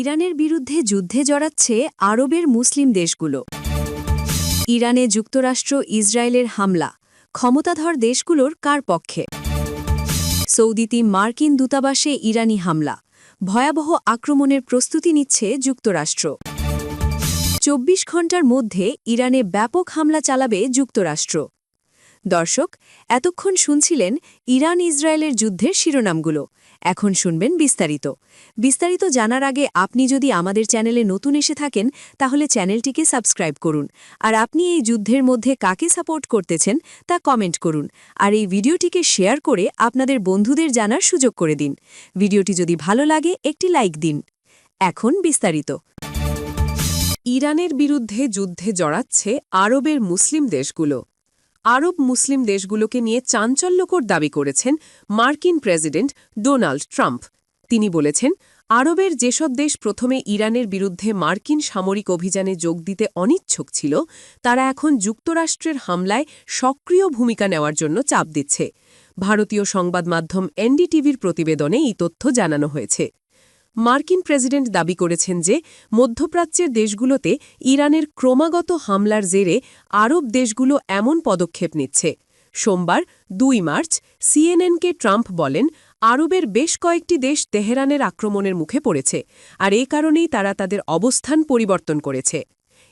ইরানের বিরুদ্ধে যুদ্ধে জড়াচ্ছে আরবের মুসলিম দেশগুলো। ইরানে যুক্তরাষ্ট্র ইসরায়েলের হামলা, ক্ষমতাধর দেশগুলোর কার পক্ষে? সৌদিতে মার্কিন দূতাবাসে ইরানি হামলা, ভয়াবহ আক্রমণের প্রস্তুতি নিচ্ছে যুক্তরাষ্ট্র। ২৪ ঘণ্টার মধ্যে ইরানে ব্যাপক হামলা চালাবে যুক্তরাষ্ট্র। দর্শক, এতক্ষণ শুনছিলেন ইরান ইসরায়েলের যুদ্ধের শিরোনামগুলো। এখন শুনবেন বিস্তারিত জানার আগে আপনি যদি আমাদের চ্যানেলে নতুন এসে থাকেন তাহলে চ্যানেলটিকে সাবস্ক্রাইব করুন, আর আপনি এই যুদ্ধের মধ্যে কাকে সাপোর্ট করতেছেন তা কমেন্ট করুন, আর এই ভিডিওটিকে শেয়ার করে আপনাদের বন্ধুদের জানার সুযোগ করে দিন। ভিডিওটি যদি ভালো লাগে একটি লাইক দিন। এখন বিস্তারিত। ইরানের বিরুদ্ধে যুদ্ধে জড়াচ্ছে আরবের মুসলিম দেশগুলো। আরব মুসলিম দেশগুলোকে নিয়ে চাঞ্চল্যকর দাবি করেছেন মার্কিন প্রেসিডেন্ট ডোনাল্ড ট্রাম্প। তিনি বলেছেন, আরবের যেসব দেশ প্রথমে ইরানের বিরুদ্ধে মার্কিন সামরিক অভিযানে যোগ দিতে অনিচ্ছুক ছিল, তারা এখন যুক্তরাষ্ট্রের হামলায় সক্রিয় ভূমিকা নেওয়ার জন্য চাপ দিচ্ছে। ভারতীয় সংবাদ মাধ্যম এনডিটিভির প্রতিবেদনে এই তথ্য জানানো হয়েছে। মার্কিন প্রেসিডেন্ট দাবি করেছেন যে মধ্যপ্রাচ্যের দেশগুলোতে ইরানের ক্রমাগত হামলার জেরে আরব দেশগুলো এমন পদক্ষেপ নিচ্ছে। সোমবার ২ মার্চ সিএনএনকে ট্রাম্প বলেন, আরবের বেশ কয়েকটি দেশ তেহরানের আক্রমণের মুখে পড়েছে, আর এই কারণেই তারা তাদের অবস্থান পরিবর্তন করেছে।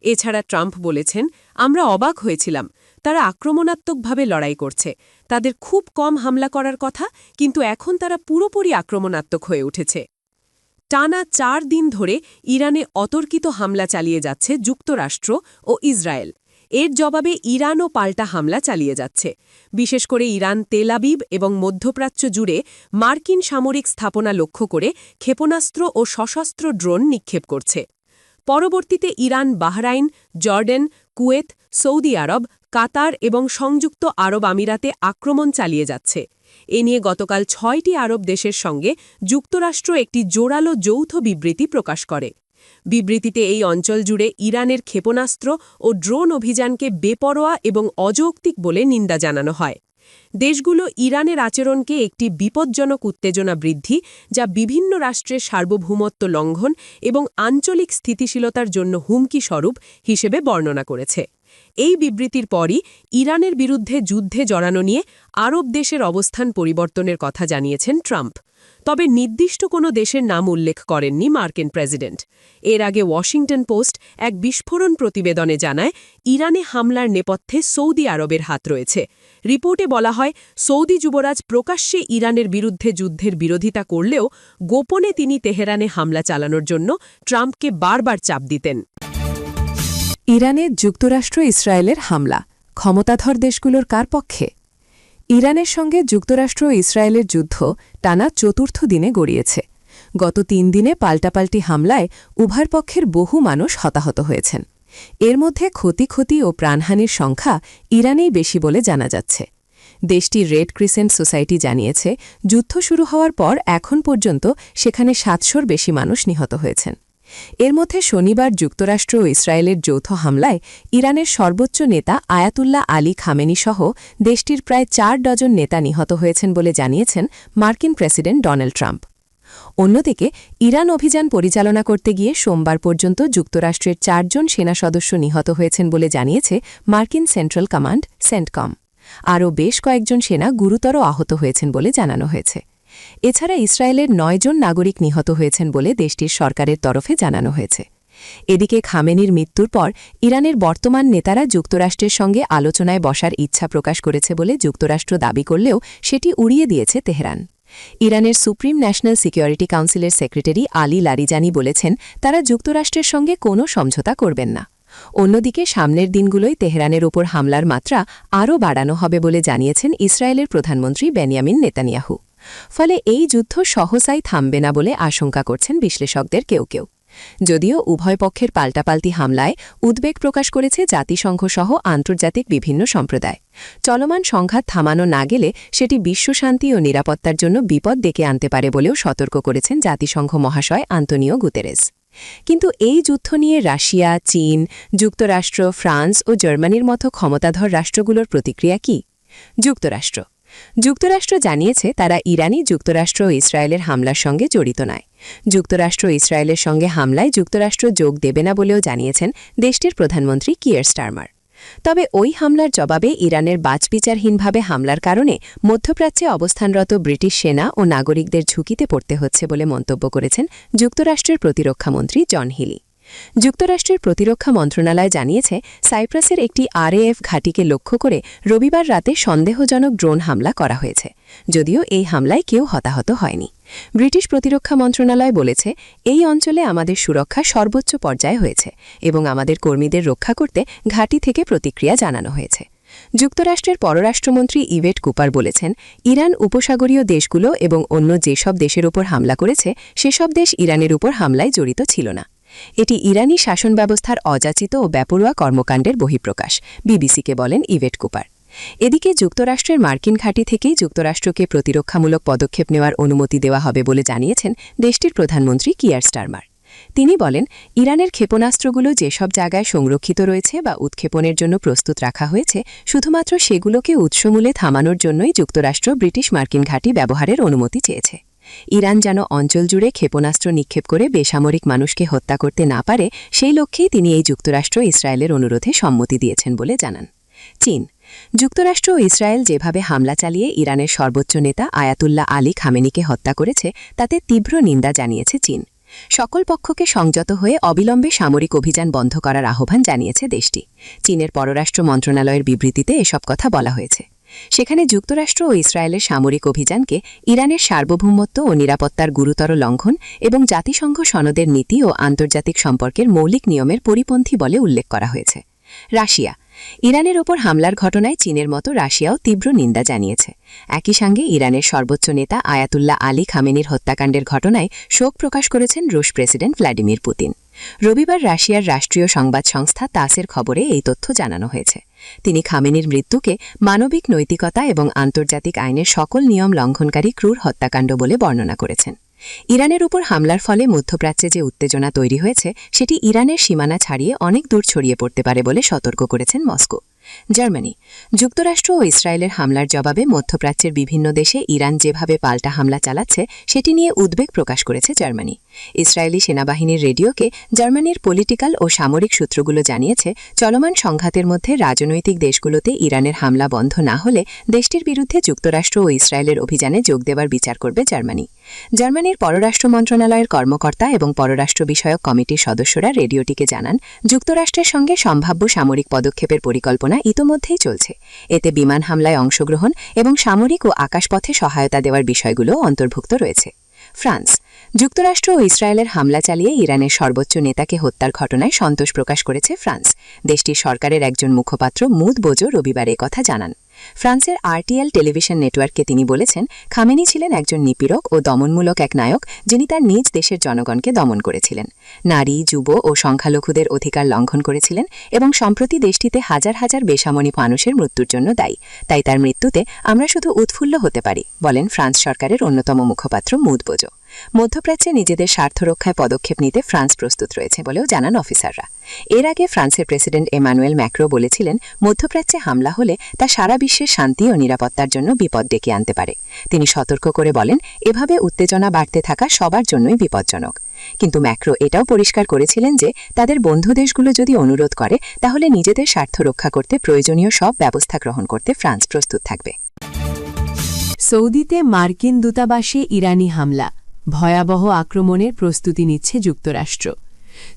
এছাড়া ট্রাম্প বলেছেন, আমরা অবাক হয়েছিলাম, তারা আক্রমণাত্মকভাবে লড়াই করছে। তাদের খুব কম হামলা করার কথা, কিন্তু এখন তারা পুরোপুরি আক্রমণাত্মক হয়ে উঠেছে। টানা ৪ দিন ধরে ইরানে অতর্কিত হামলা চালিয়ে যাচ্ছে যুক্তরাষ্ট্র ও ইসরায়েল। এর জবাবে ইরানও পাল্টা হামলা চালিয়ে যাচ্ছে। বিশেষ করে ইরান তেল আবিব এবং মধ্যপ্রাচ্য জুড়ে মার্কিন সামরিক স্থাপনা লক্ষ্য করে ক্ষেপণাস্ত্র ও সশস্ত্র ড্রোন নিক্ষেপ করছে। পরবর্তীতে ইরান বাহরাইন, জর্ডান, কুয়েত, সৌদি আরব, কাতার এবং সংযুক্ত আরব আমিরাতে আক্রমণ চালিয়ে যাচ্ছে। এ নিয়ে গতকাল ৬টি আরব দেশের সঙ্গে যুক্তরাষ্ট্র একটি জোরালো যৌথ বিবৃতি প্রকাশ করে। বিবৃতিতে এই অঞ্চল জুড়ে ইরানের ক্ষেপণাস্ত্র ও ড্রোন অভিযানকে বেপরোয়া এবং অযৌক্তিক বলে নিন্দা জানানো হয়। দেশগুলো ইরানের আচরণকে একটি বিপজ্জনক উত্তেজনা বৃদ্ধি, যা বিভিন্ন রাষ্ট্রের সার্বভৌমত্ব লঙ্ঘন এবং আঞ্চলিক স্থিতিশীলতার জন্য হুমকি স্বরূপ হিসেবে বর্ণনা করেছে। এই বিবৃতির পরই ইরানের বিরুদ্ধে যুদ্ধে জড়ানো নিয়ে আরব দেশের অবস্থান পরিবর্তনের কথা জানিয়েছেন ট্রাম্প। তবে নির্দিষ্ট কোনো দেশের নাম উল্লেখ করেননি মার্কিন প্রেসিডেন্ট। এর আগে ওয়াশিংটন পোস্ট এক বিস্ফোরণ প্রতিবেদনে জানায়, ইরানে হামলার নেপথ্যে সৌদি আরবের হাত রয়েছে। রিপোর্টে বলা হয়, সৌদি যুবরাজ প্রকাশ্যে ইরানের বিরুদ্ধে যুদ্ধের বিরোধিতা করলেও গোপনে তিনি তেহরানে হামলা চালানোর জন্য ট্রাম্পকে বারবার চাপ দিতেন। ইরানে যুক্তরাষ্ট্র ইসরায়েলের হামলা, ক্ষমতাধর দেশগুলোর কার পক্ষে? ইরানের সঙ্গে যুক্তরাষ্ট্র ও ইসরায়েলের যুদ্ধ টানা ৪র্থ দিনে গড়িয়েছে। গত ৩ দিনে পাল্টাপাল্টি হামলায় উভয় পক্ষের বহু মানুষ হতাহত হয়েছেন। এর মধ্যে ক্ষতি ও প্রাণহানির সংখ্যা ইরানেই বেশি বলে জানা যাচ্ছে। দেশটির রেড ক্রিসেন্ট সোসাইটি জানিয়েছে, যুদ্ধ শুরু হওয়ার পর এখন পর্যন্ত সেখানে ৭০০-র বেশি মানুষ নিহত হয়েছেন। এর মধ্যে শনিবার যুক্তরাষ্ট্র ও ইসরায়েলের যৌথ হামলায় ইরানের সর্বোচ্চ নেতা আয়াতুল্লাহ আলী খামেনি সহ দেশটির প্রায় ৪ ডজন নেতা নিহত হয়েছেন বলে জানিয়েছেন মার্কিন প্রেসিডেন্ট ডোনাল্ড ট্রাম্প। অন্যদিকে ইরান অভিযান পরিচালনা করতে গিয়ে সোমবার পর্যন্ত যুক্তরাষ্ট্রের ৪ জন সেনা সদস্য নিহত হয়েছেন বলে জানিয়েছে মার্কিন সেন্ট্রাল কমান্ড সেন্টকম। আরও বেশ কয়েকজন সেনা গুরুতর আহত হয়েছেন বলে জানানো হয়েছে। এছাড়া ইসরায়েলের ৯ জন নাগরিক নিহত হয়েছেন বলে দেশটির সরকারের তরফে জানানো হয়েছে। এদিকে খামেনির মৃত্যুর পর ইরানের বর্তমান নেতারা যুক্তরাষ্ট্রের সঙ্গে আলোচনায় বসার ইচ্ছা প্রকাশ করেছে বলে যুক্তরাষ্ট্র দাবি করলেও সেটি উড়িয়ে দিয়েছে তেহরান। ইরানের সুপ্রিম ন্যাশনাল সিকিউরিটি কাউন্সিলের সেক্রেটারি আলী লারিজানি বলেছেন, তারা যুক্তরাষ্ট্রের সঙ্গে কোনো সমঝোতা করবেন না। অন্যদিকে সামনের দিনগুলোই তেহরানের ওপর হামলার মাত্রা আরও বাড়ানো হবে বলে জানিয়েছেন ইসরায়েলের প্রধানমন্ত্রী বেনিয়ামিন নেতানিয়াহু। ফলে এই যুদ্ধ সহসাই থামবে না বলে আশঙ্কা করছেন বিশ্লেষকদের কেউ। যদিও উভয় পক্ষের পাল্টাপাল্টি হামলায় উদ্বেগ প্রকাশ করেছে জাতিসংঘ সহ আন্তর্জাতিক বিভিন্ন সম্প্রদায়। চলমান সংঘাত থামানো না গেলে সেটি বিশ্বশান্তি ও নিরাপত্তার জন্য বিপদ ডেকে আনতে পারে বলেও সতর্ক করেছেন জাতিসংঘ মহাশয় আন্তোনিও গুতেরেস। কিন্তু এই যুদ্ধ নিয়ে রাশিয়া, চীন, যুক্তরাষ্ট্র, ফ্রান্স ও জার্মানির মতো ক্ষমতাধর রাষ্ট্রগুলোর প্রতিক্রিয়া কি? যুক্তরাষ্ট্র জানিয়েছে, তারা ইরানি যুক্তরাষ্ট্র ও ইসরায়েলের হামলার সঙ্গে জড়িত নয়। যুক্তরাষ্ট্র ইসরায়েলের সঙ্গে হামলায় যুক্তরাষ্ট্র যোগ দেবে না বলেও জানিয়েছেন দেশটির প্রধানমন্ত্রী কিয়ার স্টারমার। তবে ওই হামলার জবাবে ইরানের বাছবিচারহীনভাবে হামলার কারণে মধ্যপ্রাচ্যে অবস্থানরত ব্রিটিশ সেনা ও নাগরিকদের ঝুঁকিতে পড়তে হচ্ছে বলে মন্তব্য করেছেন যুক্তরাষ্ট্রের প্রতিরক্ষামন্ত্রী জন হিলি। যুক্তরাষ্ট্রের প্রতিরক্ষা মন্ত্রণালয় জানিয়েছে সাইপ্রাসের একটি আরএএফ ঘাঁটিকে লক্ষ্য করে রবিবার রাতে সন্দেহজনক ড্রোন হামলা করা হয়েছে, যদিও এই হামলায় কেউ হতাহত হয়নি। ব্রিটিশ প্রতিরক্ষা মন্ত্রণালয় বলেছে, এই অঞ্চলে আমাদের সুরক্ষা সর্বোচ্চ পর্যায়ে হয়েছে এবং আমাদের কর্মীদের রক্ষা করতে ঘাঁটি থেকে প্রতিক্রিয়া জানানো হয়েছে। যুক্তরাষ্ট্রের পররাষ্ট্রমন্ত্রী ইভেট কুপার বলেছেন, ইরান উপসাগরীয় দেশগুলো এবং অন্য যেসব দেশের উপর হামলা করেছে সেসব দেশ ইরানের উপর হামলায় জড়িত ছিল না। এটি ইরানি শাসন ব্যবস্থার অযাচিত ও বেপরোয়া কর্মকাণ্ডের বহিঃপ্রকাশ, বিবিসিকে বলেন ইভেট কুপার। এদিকে যুক্তরাষ্ট্রের মার্কিন ঘাঁটি থেকেই যুক্তরাষ্ট্রকে প্রতিরক্ষামূলক পদক্ষেপ নেওয়ার অনুমতি দেওয়া হবে বলে জানিয়েছেন দেশটির প্রধানমন্ত্রী কিয়ার স্টারমার। তিনি বলেন, ইরানের ক্ষেপণাস্ত্রগুলো যেসব জায়গায় সংরক্ষিত রয়েছে বা উৎক্ষেপণের জন্য প্রস্তুত রাখা হয়েছে, শুধুমাত্র সেগুলোকে উৎসমূলে থামানোর জন্যই যুক্তরাষ্ট্র ব্রিটিশ মার্কিন ঘাঁটি ব্যবহারের অনুমতি চেয়েছে। ইরান যেন অঞ্চল জুড়ে ক্ষেপণাস্ত্র নিক্ষেপ করে বেসামরিক মানুষকে হত্যা করতে না পারে, সেই লক্ষ্যেই তিনি এই যুক্তরাষ্ট্র ইসরায়েলের অনুরোধে সম্মতি দিয়েছেন বলে জানান। চীন। যুক্তরাষ্ট্র ও ইসরায়েল যেভাবে হামলা চালিয়ে ইরানের সর্বোচ্চ নেতা আয়াতুল্লাহ আলী খামেনিকে হত্যা করেছে, তাতে তীব্র নিন্দা জানিয়েছে চীন। সকল পক্ষকে সংযত হয়ে অবিলম্বে সামরিক অভিযান বন্ধ করার আহ্বান জানিয়েছে দেশটি। চীনের পররাষ্ট্র মন্ত্রণালয়ের বিবৃতিতে এসব কথা বলা হয়েছে। সেখানে যুক্তরাষ্ট্র ও ইসরায়েলের সামরিক অভিযানকে ইরানের সার্বভৌমত্ব ও নিরাপত্তার গুরুতর লঙ্ঘন এবং জাতিসংঘ সনদের নীতি ও আন্তর্জাতিক সম্পর্কের মৌলিক নিয়মের পরিপন্থী বলে উল্লেখ করা হয়েছে। রাশিয়া। ইরানের ওপর হামলার ঘটনায় চীনের মতো রাশিয়াও তীব্র নিন্দা জানিয়েছে। একই সঙ্গে ইরানের সর্বোচ্চ নেতা আয়াতুল্লাহ আলী খামেনির হত্যাকাণ্ডের ঘটনায় শোক প্রকাশ করেছেন রুশ প্রেসিডেন্ট ভ্লাদিমির পুতিন। রবিবার রাশিয়ার রাষ্ট্রীয় সংবাদ সংস্থা তাসের খবরে এই তথ্য জানানো হয়েছে। তিনি খামেনির মৃত্যুকে মানবিক নৈতিকতা এবং আন্তর্জাতিক আইনের সকল নিয়ম লঙ্ঘনকারী ক্রূর হত্যাকাণ্ড বলে বর্ণনা করেছেন। ইরানের উপর হামলার ফলে মধ্যপ্রাচ্যে যে উত্তেজনা তৈরি হয়েছে, সেটি ইরানের সীমানা ছাড়িয়ে অনেক দূর ছড়িয়ে পড়তে পারে বলে সতর্ক করেছেন মস্কো। জার্মানি। যুক্তরাষ্ট্র ও ইসরায়েলের হামলার জবাবে মধ্যপ্রাচ্যের বিভিন্ন দেশে ইরান যেভাবে পাল্টা হামলা চালাচ্ছে, সেটি নিয়ে উদ্বেগ প্রকাশ করেছে জার্মানি। ইসরায়েলি সেনাবাহিনীর রেডিওকে জার্মানির পলিটিক্যাল ও সামরিক সূত্রগুলো জানিয়েছে, চলমান সংঘাতের মধ্যে রাজনৈতিক দেশগুলোতে ইরানের হামলা বন্ধ না হলে দেশটির বিরুদ্ধে যুক্তরাষ্ট্র ও ইসরায়েলের অভিযানে যোগ দেওয়ার বিচার করবে জার্মানি। জার্মানির পররাষ্ট্র মন্ত্রণালয়ের কর্মকর্তা এবং পররাষ্ট্র বিষয়ক কমিটির সদস্যরা রেডিওটিকে জানান, যুক্তরাষ্ট্রের সঙ্গে সম্ভাব্য সামরিক পদক্ষেপের পরিকল্পনা ইতোমধ্যেই চলছে। এতে বিমান হামলায় অংশগ্রহণ এবং সামরিক ও আকাশপথে সহায়তা দেওয়ার বিষয়গুলো অন্তর্ভুক্ত রয়েছে। ফ্রান্স। যুক্তরাষ্ট্র ও ইসরায়েলের হামলা চালিয়ে ইরানের সর্বোচ্চ নেতাকে হত্যার ঘটনায় সন্তোষ প্রকাশ করেছে ফ্রান্স। দেশটির সরকারের একজন মুখপাত্র মুদ বোজো রবিবার কথা জানান। ফ্রান্সের আরটিএল টেলিভিশন নেটওয়ার্ককে তিনি বলেছেন, খামেনি ছিলেন একজন নিপীড়ক ও দমনমূলক এক নায়ক, যিনি তার নিজ দেশের জনগণকে দমন করেছিলেন, নারী, যুব ও সংখ্যালঘুদের অধিকার লঙ্ঘন করেছিলেন এবং সম্প্রতি দেশটিতে হাজার হাজার বেসামরিক মানুষের মৃত্যুর জন্য দায়ী। তাই তার মৃত্যুতে আমরা শুধু উৎফুল্ল হতে পারি, বলেন ফ্রান্স সরকারের অন্যতম মুখপাত্র মুদ বোজো। মধ্যপ্রাচ্যে নিজেদের স্বার্থ রক্ষায় পদক্ষেপ নিতে ফ্রান্স প্রস্তুত রয়েছে বলেও জানান অফিসাররা। এর আগে ফ্রান্সের প্রেসিডেন্ট এমানুয়েল ম্যাক্রো বলেছিলেন, মধ্যপ্রাচ্যে হামলা হলে তা সারা বিশ্বের শান্তি ও নিরাপত্তার জন্য বিপদ ডেকে আনতে পারে। তিনি সতর্ক করে বলেন, এভাবে উত্তেজনা বাড়তে থাকা সবার জন্যই বিপজ্জনক। কিন্তু ম্যাক্রো এটাও পরিষ্কার করেছিলেন যে তাদের বন্ধু দেশগুলো যদি অনুরোধ করে, তাহলে নিজেদের স্বার্থ রক্ষা করতে প্রয়োজনীয় সব ব্যবস্থা গ্রহণ করতে ফ্রান্স প্রস্তুত থাকবে। সৌদিতে মার্কিন দূতাবাসে ইরানি হামলা, ভয়াবহ আক্রমণের প্রস্তুতি নিচ্ছে যুক্তরাষ্ট্র।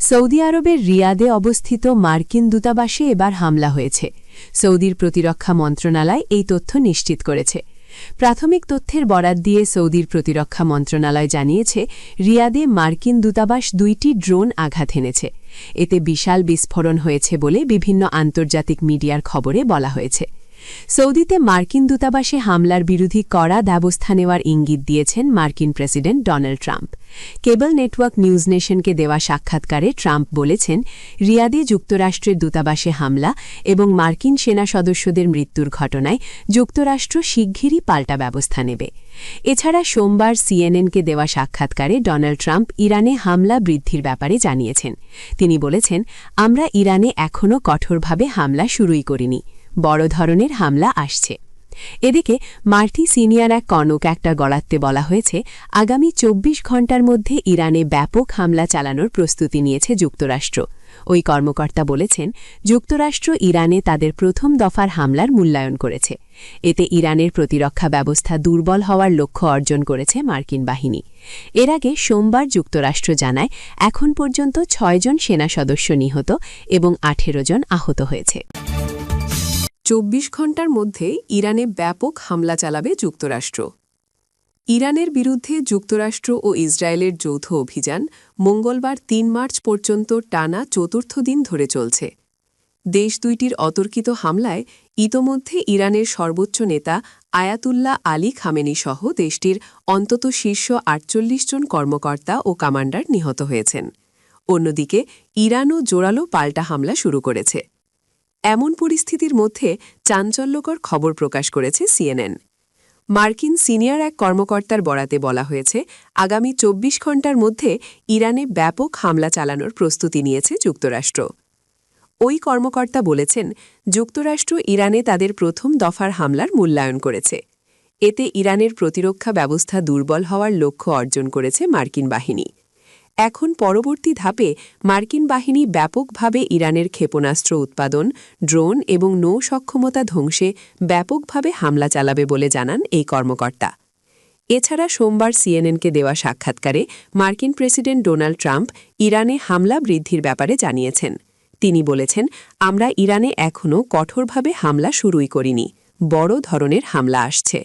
সৌদি আরবের রিয়াদে অবস্থিত মার্কিন দূতাবাসে এবার হামলা হয়েছে। সৌদির প্রতিরক্ষা মন্ত্রণালয় এই তথ্য নিশ্চিত করেছে। প্রাথমিক তথ্যের বরাত দিয়ে সৌদির প্রতিরক্ষা মন্ত্রণালয় জানিয়েছে, রিয়াদে মার্কিন দূতাবাস 2টি ড্রোন আঘাত এনেছে। এতে বিশাল বিস্ফোরণ হয়েছে বলে বিভিন্ন আন্তর্জাতিক মিডিয়ার খবরে বলা হয়েছে। সৌদিতে মার্কিন দূতাবাসে হামলার বিরোধী কড়া ব্যবস্থা নেওয়ার ইঙ্গিত দিয়েছেন মার্কিন প্রেসিডেন্ট ডোনাল্ড ট্রাম্প। কেবল নেটওয়ার্ক নিউজ নেশনকে দেওয়া সাক্ষাৎকারে ট্রাম্প বলেছেন, রিয়াদে যুক্তরাষ্ট্রের দূতাবাসে হামলা এবং মার্কিন সেনা সদস্যদের মৃত্যুর ঘটনায় যুক্তরাষ্ট্র শিগগিরই পাল্টা ব্যবস্থা নেবে। এছাড়া সোমবার সিএনএনকে দেওয়া সাক্ষাৎকারে ডোনাল্ড ট্রাম্প ইরানে হামলা বৃদ্ধির ব্যাপারে জানিয়েছেন। তিনি বলেছেন, আমরা ইরানে এখনও কঠোরভাবে হামলা শুরুই করিনি, বড় ধরনের হামলা আসছে। এদিকে মার্টি সিনিয়র এক কর্ণকাকটা গড়াতে বলা হয়েছে আগামী ২৪ ঘণ্টার মধ্যে ইরানে ব্যাপক হামলা চালানোর প্রস্তুতি নিয়েছে যুক্তরাষ্ট্র। ওই কর্মকর্তা বলেছেন, যুক্তরাষ্ট্র ইরানে তাদের প্রথম দফার হামলার মূল্যায়ন করেছে। এতে ইরানের প্রতিরক্ষা ব্যবস্থা দুর্বল হওয়ার লক্ষ্য অর্জন করেছে মার্কিন বাহিনী। এর আগে সোমবার যুক্তরাষ্ট্র জানায় এখন পর্যন্ত ৬ জন সেনা সদস্য নিহত এবং ১৮ জন আহত হয়েছে। ২৪ ঘণ্টার মধ্যে ইরানে ব্যাপক হামলা চালাবে যুক্তরাষ্ট্র। ইরানের বিরুদ্ধে যুক্তরাষ্ট্র ও ইসরায়েলের যৌথ অভিযান মঙ্গলবার ৩ মার্চ পর্যন্ত টানা চতুর্থ দিন ধরে চলছে। দেশ দুইটির অতর্কিত হামলায় ইতোমধ্যে ইরানের সর্বোচ্চ নেতা আয়াতুল্লাহ আলী খামেনি সহ দেশটির অন্তত শীর্ষ ৪৮ জন কর্মকর্তা ও কমান্ডার নিহত হয়েছেন। অন্যদিকে ইরানও জোরালো পাল্টা হামলা শুরু করেছে। এমন পরিস্থিতির মধ্যে চাঞ্চল্যকর খবর প্রকাশ করেছে সিএনএন। মার্কিন সিনিয়র এক কর্মকর্তার বরাতে বলা হয়েছে আগামী ২৪ ঘণ্টার মধ্যে ইরানে ব্যাপক হামলা চালানোর প্রস্তুতি নিয়েছে যুক্তরাষ্ট্র। ওই কর্মকর্তা বলেছেন, যুক্তরাষ্ট্র ইরানে তাদের প্রথম দফার হামলার মূল্যায়ন করেছে। এতে ইরানের প্রতিরক্ষা ব্যবস্থা দুর্বল হওয়ার লক্ষ্য অর্জন করেছে মার্কিন বাহিনী। এখন পরবর্তী ধাপে মার্কিন বাহিনী ব্যাপকভাবে ইরানের ক্ষেপণাস্ত্র উৎপাদন, ড্রোন এবং নৌ সক্ষমতা ধ্বংসে ব্যাপকভাবে হামলা চালাবে বলে জানান এই কর্মকর্তা। এছাড়া সোমবার সিএনএনকে দেওয়া সাক্ষাৎকারে মার্কিন প্রেসিডেন্ট ডোনাল্ড ট্রাম্প ইরানে হামলা বৃদ্ধির ব্যাপারে জানিয়েছেন। তিনি বলেছেন, আমরা ইরানে এখনও কঠোরভাবে হামলা শুরুই করিনি, বড় ধরনের হামলা আসছে।